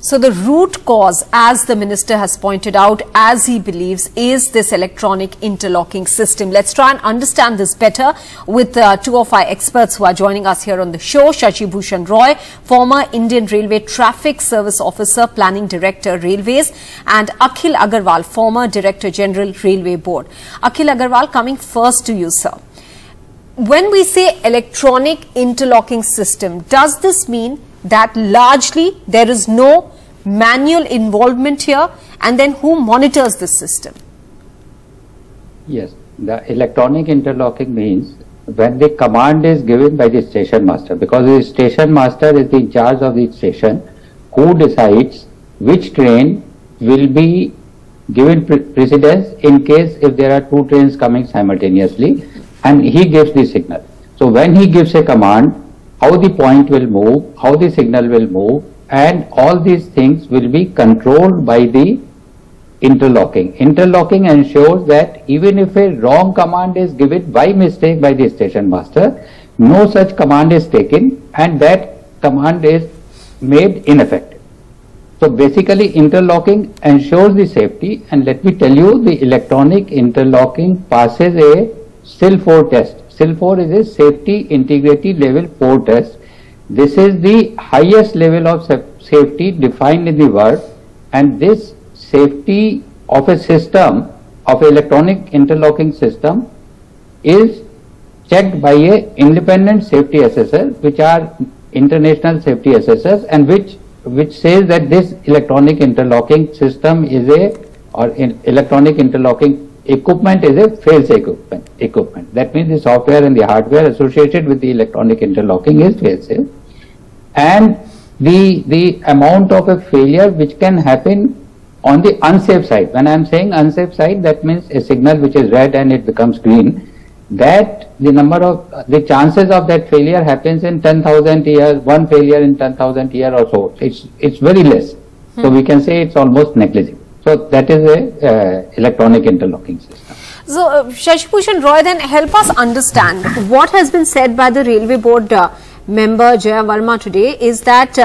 So the root cause, as the minister has pointed out, as he believes, is this electronic interlocking system. Let's try and understand this better with two of our experts who are joining us here on the show. Shashi Bhushan Roy, former Indian Railway Traffic Service Officer, Planning Director, Railways, and Akhil Agarwal, former Director General, Railway Board. Akhil Agarwal, coming first to you, sir. When we say electronic interlocking system, does this mean that largely there is no manual involvement here, and then who monitors this system? Yes, the electronic interlocking means when the command is given by the station master, because the station master is in charge of the station, who decides which train will be given precedence in case if there are two trains coming simultaneously, and he gives the signal. So when he gives a command, how the point will move, how the signal will move, and all these things will be controlled by the interlocking. Interlocking ensures that even if a wrong command is given by mistake by the station master, no such command is taken and that command is made ineffective. So basically interlocking ensures the safety, and let me tell you, the electronic interlocking passes a SIL 4 test. SIL 4 is a Safety Integrity Level 4 test. This is the highest level of safety defined in the world, and this safety of a system, of electronic interlocking system, is checked by a independent safety assessor, which are international safety assessors, and which says that this electronic interlocking system is electronic interlocking equipment is a fail-safe equipment. That means the software and the hardware associated with the electronic interlocking is fail-safe, and the amount of a failure which can happen on the unsafe side. When I am saying unsafe side, that means a signal which is red and it becomes green, that the chances of that failure happens in 10,000 years, one failure in 10,000 years or so. It's very less. So we can say it's almost negligible. So that is a electronic interlocking system. So Shashi Bhushan Roy, then help us understand what has been said by the Railway Board member Jaya Verma today is that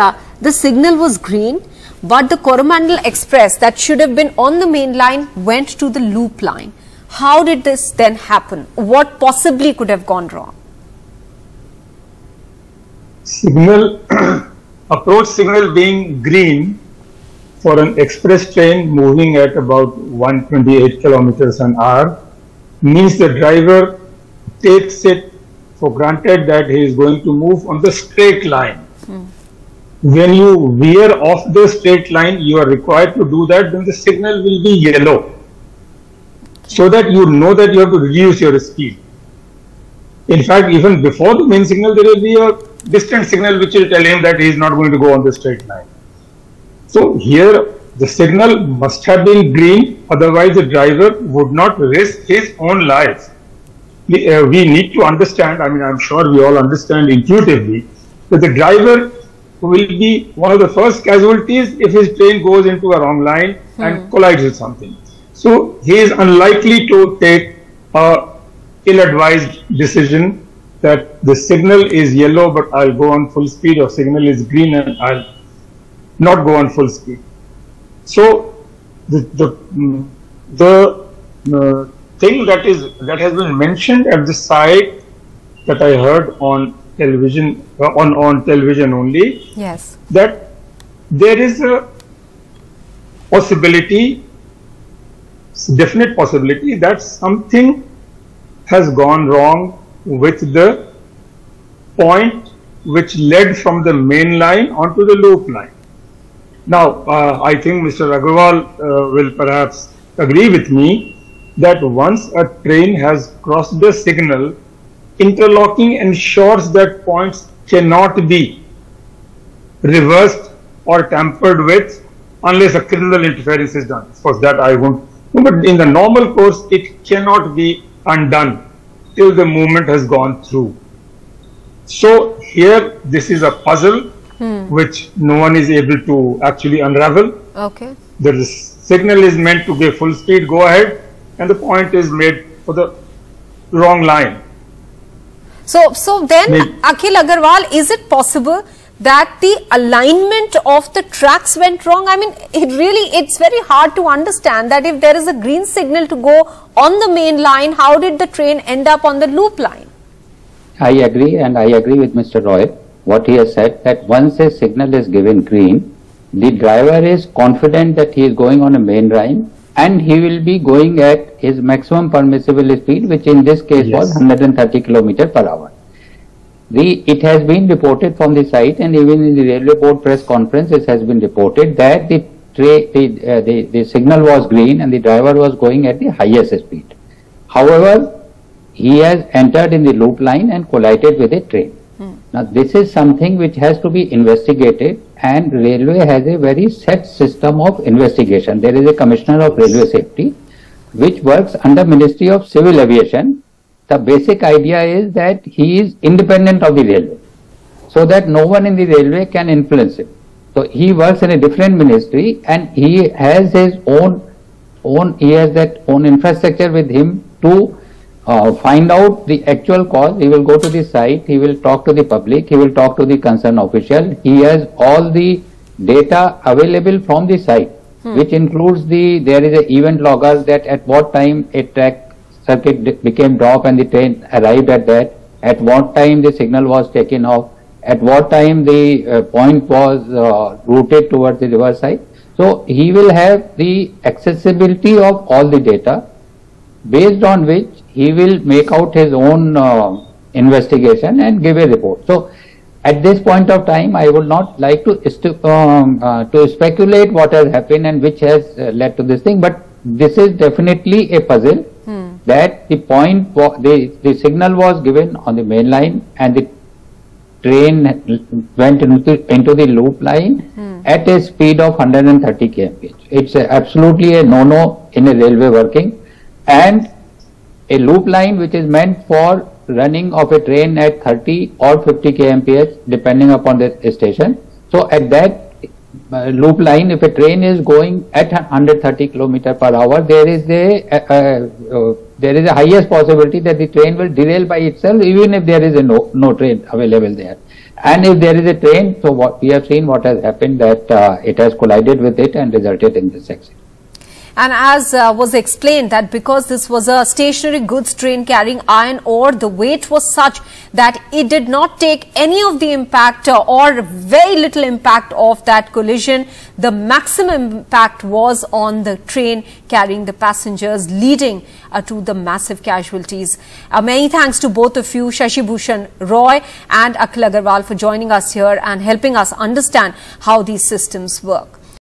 the signal was green, but the Coromandel Express that should have been on the main line went to the loop line. How did this then happen? What possibly could have gone wrong? Signal, approach signal being green for an express train moving at about 128 kilometers an hour means the driver takes it for granted that he is going to move on the straight line. When you veer off the straight line, you are required to do that, then the signal will be yellow, so that you know that you have to reduce your speed. In fact, even before the main signal, there will be a distant signal which will tell him that he is not going to go on the straight line. So here the signal must have been green, otherwise the driver would not risk his own life. We need to understand, I mean, I'm sure we all understand intuitively, that the driver will be one of the first casualties if his train goes into a wrong line and collides with something. So he is unlikely to take a ill-advised decision that the signal is yellow but I'll go on full speed, or signal is green and I'll not go on full speed. So the thing that has been mentioned at the site that I heard on television, on television only, yes, that there is a possibility, definite possibility, that something has gone wrong with the point which led from the main line onto the loop line. Now, I think Mr. Agarwal will perhaps agree with me that once a train has crossed the signal, interlocking ensures that points cannot be reversed or tampered with unless a criminal interference is done. Of course, that I won't. But in the normal course, it cannot be undone till the movement has gone through. So here, this is a puzzle which no one is able to actually unravel. Okay. The signal is meant to give full speed, go ahead, and the point is made for the wrong line. So then, Akhil Agarwal, is it possible that the alignment of the tracks went wrong? I mean, it's very hard to understand that if there is a green signal to go on the main line, how did the train end up on the loop line? I agree, and I agree with Mr. Roy. What he has said, that once a signal is given green, the driver is confident that he is going on a main line and he will be going at his maximum permissible speed, which in this case was 130 km per hour. It has been reported from the site, and even in the railway board press conference it has been reported that the signal was green and the driver was going at the highest speed. However, he has entered in the loop line and collided with a train. Now this is something which has to be investigated, and railway has a very set system of investigation. There is a Commissioner of Railway Safety which works under Ministry of Civil Aviation. The basic idea is that he is independent of the railway, so that no one in the railway can influence him. So he works in a different ministry, and he has his own infrastructure with him to find out the actual cause. He will go to the site, he will talk to the public, he will talk to the concerned official. He has all the data available from the site, which includes there is an event logger, that at what time a track circuit became drop and the train arrived at what time the signal was taken off, at what time the point was routed towards the reverse side. So he will have the accessibility of all the data, based on which he will make out his own investigation and give a report. So at this point of time, I would not like to speculate what has happened and which has led to this thing, but this is definitely a puzzle, that the signal was given on the main line and the train went into the loop line at a speed of 130 kmph. It's absolutely a no-no in a railway working, and a loop line which is meant for running of a train at 30 or 50 kmph depending upon the station. So at that loop line, if a train is going at 130 km per hour, there is a highest possibility that the train will derail by itself, even if there is a no train available there. And if there is a train, so what we have seen, what has happened, that it has collided with it and resulted in this accident. And as was explained, that because this was a stationary goods train carrying iron ore, the weight was such that it did not take any of the impact or very little impact of that collision. The maximum impact was on the train carrying the passengers, leading to the massive casualties. Many thanks to both of you, Shashi Bhushan Roy and Akhil Agarwal, for joining us here and helping us understand how these systems work.